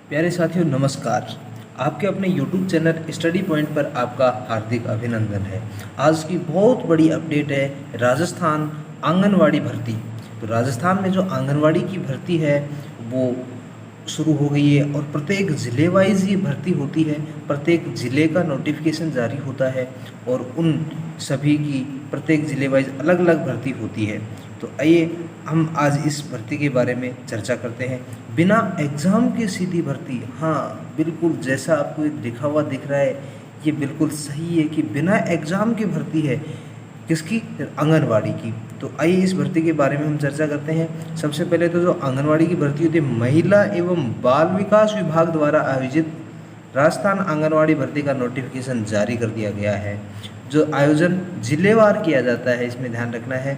प्यारे साथियों नमस्कार। आपके अपने YouTube चैनल स्टडी पॉइंट पर आपका हार्दिक अभिनंदन है। आज की बहुत बड़ी अपडेट है राजस्थान आंगनवाड़ी भर्ती। तो राजस्थान में जो आंगनवाड़ी की भर्ती है वो शुरू हो गई है और प्रत्येक ज़िले वाइज ये भर्ती होती है। प्रत्येक ज़िले का नोटिफिकेशन जारी होता है और उन सभी की प्रत्येक ज़िले वाइज अलग अलग भर्ती होती है। तो आइए हम आज इस भर्ती के बारे में चर्चा करते हैं। बिना एग्ज़ाम की सीधी भर्ती, हाँ बिल्कुल जैसा आपको लिखा हुआ दिख रहा है ये बिल्कुल सही है कि बिना एग्ज़ाम की भर्ती है। किसकी? आंगनवाड़ी की। तो आइए इस भर्ती के बारे में हम चर्चा करते हैं। सबसे पहले तो जो आंगनवाड़ी की भर्ती होती है, महिला एवं बाल विकास विभाग द्वारा आयोजित राजस्थान आंगनवाड़ी भर्ती का नोटिफिकेशन जारी कर दिया गया है। जो आयोजन जिलेवार किया जाता है, इसमें ध्यान रखना है।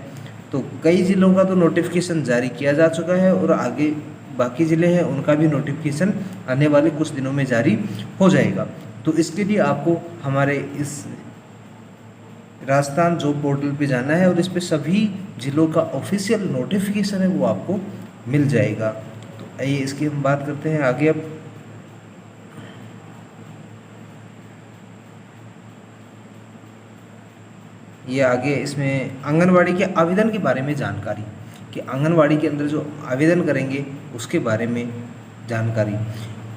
तो कई ज़िलों का तो नोटिफिकेशन जारी किया जा चुका है और आगे बाकी ज़िले हैं उनका भी नोटिफिकेशन आने वाले कुछ दिनों में जारी हो जाएगा। तो इसके लिए आपको हमारे इस राजस्थान जॉब पोर्टल पे जाना है और इस पे सभी ज़िलों का ऑफिशियल नोटिफिकेशन है वो आपको मिल जाएगा। तो आइए इसकी हम बात करते हैं आगे। अब ये आगे इसमें आंगनवाड़ी के आवेदन के बारे में जानकारी कि आंगनवाड़ी के अंदर जो आवेदन करेंगे उसके बारे में जानकारी।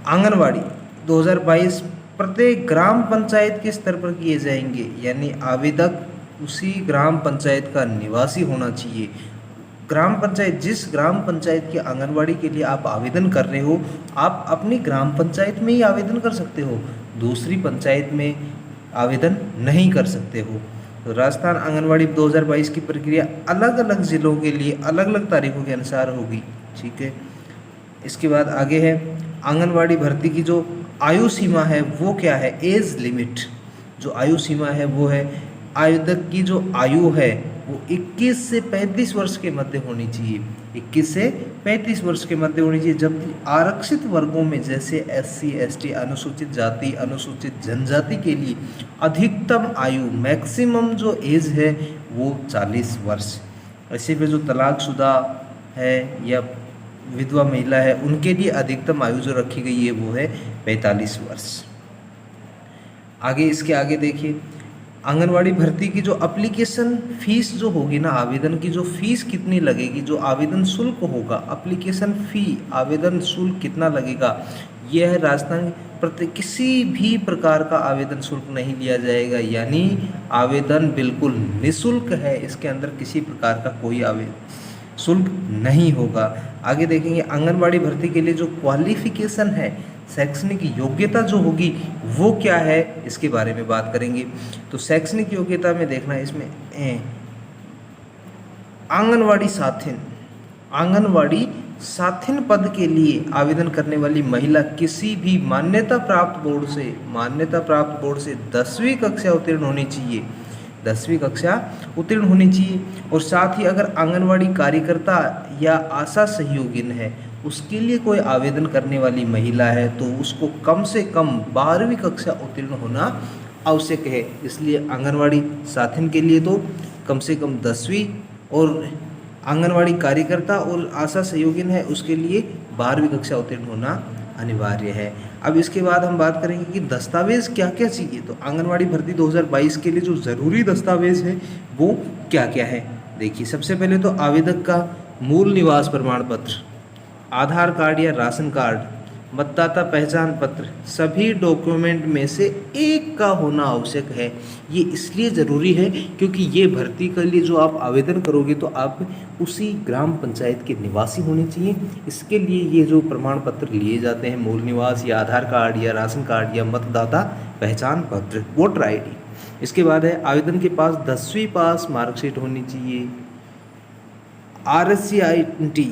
आंगनवाड़ी 2022 प्रत्येक ग्राम पंचायत के स्तर पर किए जाएंगे, यानी आवेदक उसी ग्राम पंचायत का निवासी होना चाहिए। ग्राम पंचायत, जिस ग्राम पंचायत की आंगनवाड़ी के लिए आप आवेदन कर रहे हो, आप अपनी ग्राम पंचायत में ही आवेदन कर सकते हो, दूसरी पंचायत में आवेदन नहीं कर सकते हो। तो राजस्थान आंगनवाड़ी 2022 की प्रक्रिया अलग अलग ज़िलों के लिए अलग अलग तारीखों के अनुसार होगी, ठीक है। इसके बाद आगे है आंगनवाड़ी भर्ती की जो आयु सीमा है वो क्या है? एज लिमिट जो आयु सीमा है वो है, आवेदक की जो आयु है वो 21 से 35 वर्ष के मध्य होनी चाहिए। 21 से 35 वर्ष के मध्य होनी चाहिए। जबकि आरक्षित वर्गों में जैसे SC ST, अनुसूचित जाति, अनुसूचित जनजाति के लिए अधिकतम आयु, मैक्सिमम जो एज है वो 40 वर्ष। ऐसे में जो तलाकशुदा है या विधवा महिला है उनके लिए अधिकतम आयु जो रखी गई है वो है 45 वर्ष। आगे इसके आगे देखिए, आंगनवाड़ी भर्ती की जो एप्लीकेशन फीस जो होगी ना, आवेदन की जो फीस कितनी लगेगी, जो आवेदन शुल्क होगा, एप्लीकेशन फ़ी, आवेदन शुल्क कितना लगेगा, यह है राजस्थान। प्रत्येक किसी भी प्रकार का आवेदन शुल्क नहीं लिया जाएगा, यानी आवेदन बिल्कुल निःशुल्क है। इसके अंदर किसी प्रकार का कोई आवेदन शुल्क नहीं होगा। आगे देखेंगे आंगनवाड़ी भर्ती के लिए जो क्वालिफिकेशन है, शैक्षणिक योग्यता जो होगी वो क्या है, इसके बारे में बात करेंगे। तो शैक्षणिक योग्यता में देखना है इसमें आंगनवाड़ी साथिन पद के लिए आवेदन करने वाली महिला किसी भी मान्यता प्राप्त बोर्ड से 10वीं कक्षा उत्तीर्ण होनी चाहिए, 10वीं कक्षा उत्तीर्ण होनी चाहिए। और साथ ही अगर आंगनवाड़ी कार्यकर्ता या आशा सहयोगिन है उसके लिए कोई आवेदन करने वाली महिला है तो उसको कम से कम 12वीं कक्षा उत्तीर्ण होना आवश्यक है। इसलिए आंगनवाड़ी साथिन के लिए तो कम से कम 10वीं, और आंगनवाड़ी कार्यकर्ता और आशा सहयोगिन है उसके लिए 12वीं कक्षा उत्तीर्ण होना अनिवार्य है। अब इसके बाद हम बात करेंगे कि दस्तावेज़ क्या क्या चाहिए। तो आंगनवाड़ी भर्ती 2022 के लिए जो ज़रूरी दस्तावेज़ है वो क्या क्या है, देखिए। सबसे पहले तो आवेदक का मूल निवास प्रमाण पत्र, आधार कार्ड या राशन कार्ड, मतदाता पहचान पत्र, सभी डॉक्यूमेंट में से एक का होना आवश्यक है। ये इसलिए ज़रूरी है क्योंकि ये भर्ती के लिए जो आप आवेदन करोगे तो आप उसी ग्राम पंचायत के निवासी होने चाहिए। इसके लिए ये जो प्रमाण पत्र लिए जाते हैं, मूल निवास या आधार कार्ड या राशन कार्ड या मतदाता पहचान पत्र, वोटर ID। इसके बाद है आवेदन के पास 10वीं पास मार्कशीट होनी चाहिए, RSCIT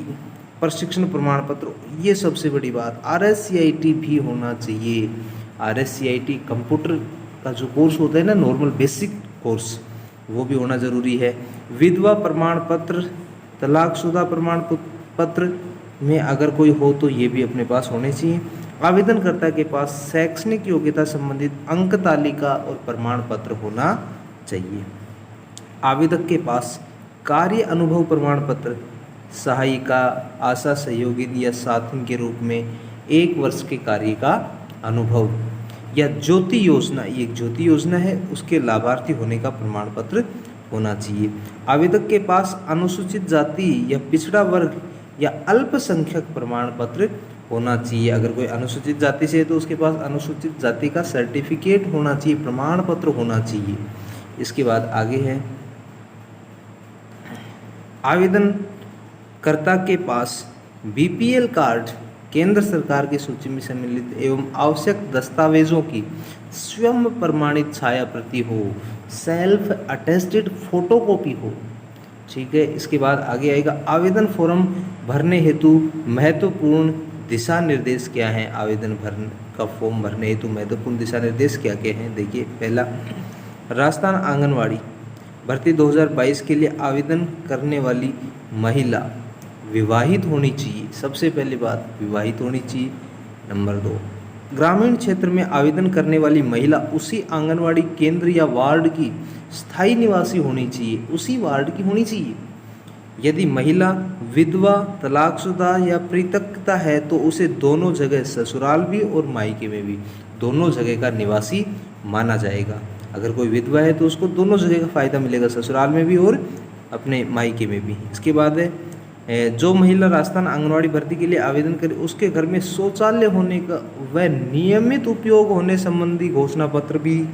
प्रशिक्षण प्रमाण पत्र, ये सबसे बड़ी बात, RSCIT भी होना चाहिए। RSCIT कंप्यूटर का जो कोर्स होता है ना, नॉर्मल बेसिक कोर्स, वो भी होना ज़रूरी है। विधवा प्रमाण पत्र, तलाकशुदा प्रमाण पत्र में अगर कोई हो तो ये भी अपने पास होने चाहिए। आवेदनकर्ता के पास शैक्षणिक योग्यता संबंधित अंक तालिका और प्रमाण पत्र होना चाहिए। आवेदक के पास कार्य अनुभव प्रमाण पत्र, सहायिका, आशा सहयोगी या साथिन के रूप में 1 वर्ष के कार्य का अनुभव, या ज्योति योजना, ये एक ज्योति योजना है, उसके लाभार्थी होने का प्रमाण पत्र होना चाहिए। आवेदक के पास अनुसूचित जाति या पिछड़ा वर्ग या अल्पसंख्यक प्रमाण पत्र होना चाहिए। अगर कोई अनुसूचित जाति से है तो उसके पास अनुसूचित जाति का सर्टिफिकेट होना चाहिए, प्रमाण पत्र होना चाहिए। इसके बाद आगे है, आवेदनकर्ता के पास बीपीएल कार्ड, केंद्र सरकार की सूची में सम्मिलित एवं आवश्यक दस्तावेजों की स्वयं प्रमाणित छाया प्रति हो, सेल्फ अटेस्टेड फोटोकॉपी हो। ठीक है। इसके बाद आगे आएगा, आवेदन फॉर्म भरने हेतु महत्वपूर्ण दिशा निर्देश क्या हैं। आवेदन का फॉर्म भरने हेतु महत्वपूर्ण दिशा निर्देश क्या क्या हैं। देखिए, पहला, राजस्थान आंगनवाड़ी भर्ती 2022 के लिए आवेदन करने वाली महिला विवाहित होनी चाहिए। सबसे पहली बात, विवाहित होनी चाहिए। नंबर 2, ग्रामीण क्षेत्र में आवेदन करने वाली महिला उसी आंगनवाड़ी केंद्र या वार्ड की स्थायी निवासी होनी चाहिए, उसी वार्ड की होनी चाहिए। यदि महिला विधवा, तलाकशुदा या परित्यक्ता है तो उसे दोनों जगह, ससुराल भी और मायके में भी, दोनों जगह का निवासी माना जाएगा। अगर कोई विधवा है तो उसको दोनों जगह का फ़ायदा मिलेगा, ससुराल में भी और अपने मायके में भी। इसके बाद है, जो महिला राजस्थान आंगनवाड़ी भर्ती के लिए आवेदन करे उसके घर में शौचालय होने का व नियमित उपयोग होने संबंधी घोषणा पत्र भी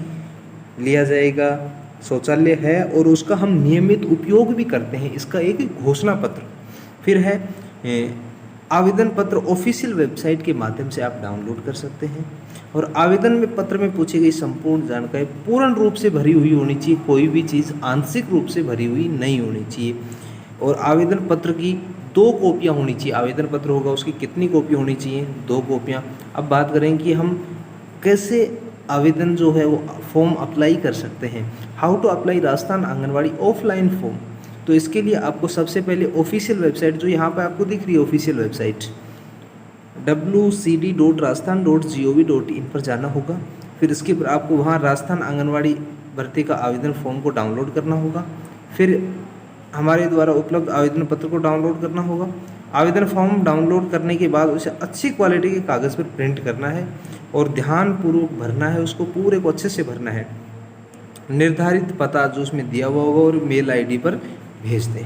लिया जाएगा। शौचालय है और उसका हम नियमित उपयोग भी करते हैं, इसका एक घोषणा पत्र। फिर है, आवेदन पत्र ऑफिशियल वेबसाइट के माध्यम से आप डाउनलोड कर सकते हैं। और आवेदन में पत्र में पूछी गई संपूर्ण जानकारी पूर्ण रूप से भरी हुई होनी चाहिए, कोई भी चीज़ आंशिक रूप से भरी हुई नहीं होनी चाहिए। और आवेदन पत्र की 2 कॉपियाँ होनी चाहिए। आवेदन पत्र होगा उसकी कितनी कॉपी होनी चाहिए? 2 कॉपियाँ। अब बात करें कि हम कैसे आवेदन जो है वो फॉर्म अप्लाई कर सकते हैं। How to apply Rajasthan anganwadi offline form. तो इसके लिए आपको सबसे पहले ऑफिशियल वेबसाइट, जो यहाँ पर आपको दिख रही है ऑफिशियल वेबसाइट, wcd.rajasthan.gov.in पर जाना होगा। फिर इसके पर आपको वहाँ राजस्थान आंगनवाड़ी भर्ती का आवेदन फॉर्म को डाउनलोड करना होगा। फिर हमारे द्वारा उपलब्ध आवेदन पत्र को डाउनलोड करना होगा। आवेदन फॉर्म डाउनलोड करने के बाद उसे अच्छी क्वालिटी के कागज़ पर प्रिंट करना है और ध्यानपूर्वक भरना है, उसको पूरे को अच्छे से भरना है। निर्धारित पता जो उसमें दिया हुआ होगा और मेल आईडी पर भेज दें।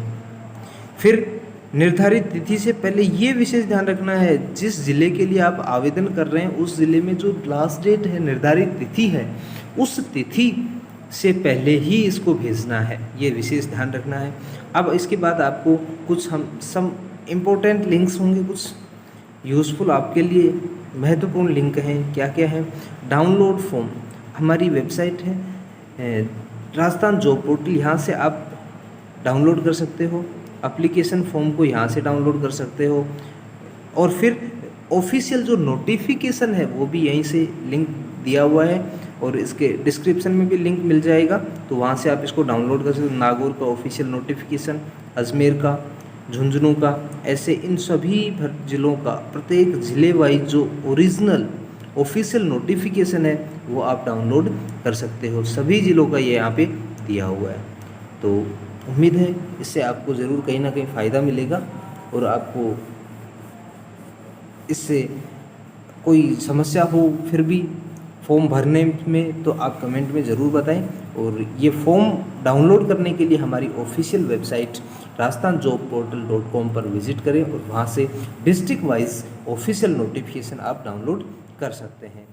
फिर निर्धारित तिथि से पहले ये विशेष ध्यान रखना है, जिस ज़िले के लिए आप आवेदन कर रहे हैं उस ज़िले में जो लास्ट डेट है, निर्धारित तिथि है, उस तिथि से पहले ही इसको भेजना है, ये विशेष ध्यान रखना है। अब इसके बाद आपको कुछ सम इम्पोर्टेंट लिंक्स होंगे, कुछ यूज़फुल आपके लिए महत्वपूर्ण लिंक हैं। क्या क्या है? डाउनलोड फॉर्म, हमारी वेबसाइट है राजस्थान जॉब पोर्टल, यहाँ से आप डाउनलोड कर सकते हो। एप्लीकेशन फॉर्म को यहाँ से डाउनलोड कर सकते हो। और फिर ऑफिशियल जो नोटिफिकेशन है वो भी यहीं से लिंक दिया हुआ है और इसके डिस्क्रिप्शन में भी लिंक मिल जाएगा, तो वहाँ से आप इसको डाउनलोड कर सकते हो। नागौर का ऑफिशियल नोटिफिकेशन, अजमेर का, झुंझुनू का, ऐसे इन सभी ज़िलों का प्रत्येक ज़िले वाइज जो ओरिजिनल ऑफिशियल नोटिफिकेशन है वो आप डाउनलोड कर सकते हो। सभी ज़िलों का ये यहाँ पे दिया हुआ है। तो उम्मीद है इससे आपको ज़रूर कहीं ना कहीं फ़ायदा मिलेगा और आपको इससे कोई समस्या हो फिर भी फॉर्म भरने में तो आप कमेंट में ज़रूर बताएं। और ये फॉर्म डाउनलोड करने के लिए हमारी ऑफिशियल वेबसाइट rajasthanjobportal.com पर विज़िट करें और वहाँ से डिस्ट्रिक्ट वाइज ऑफिशियल नोटिफिकेशन आप डाउनलोड कर सकते हैं।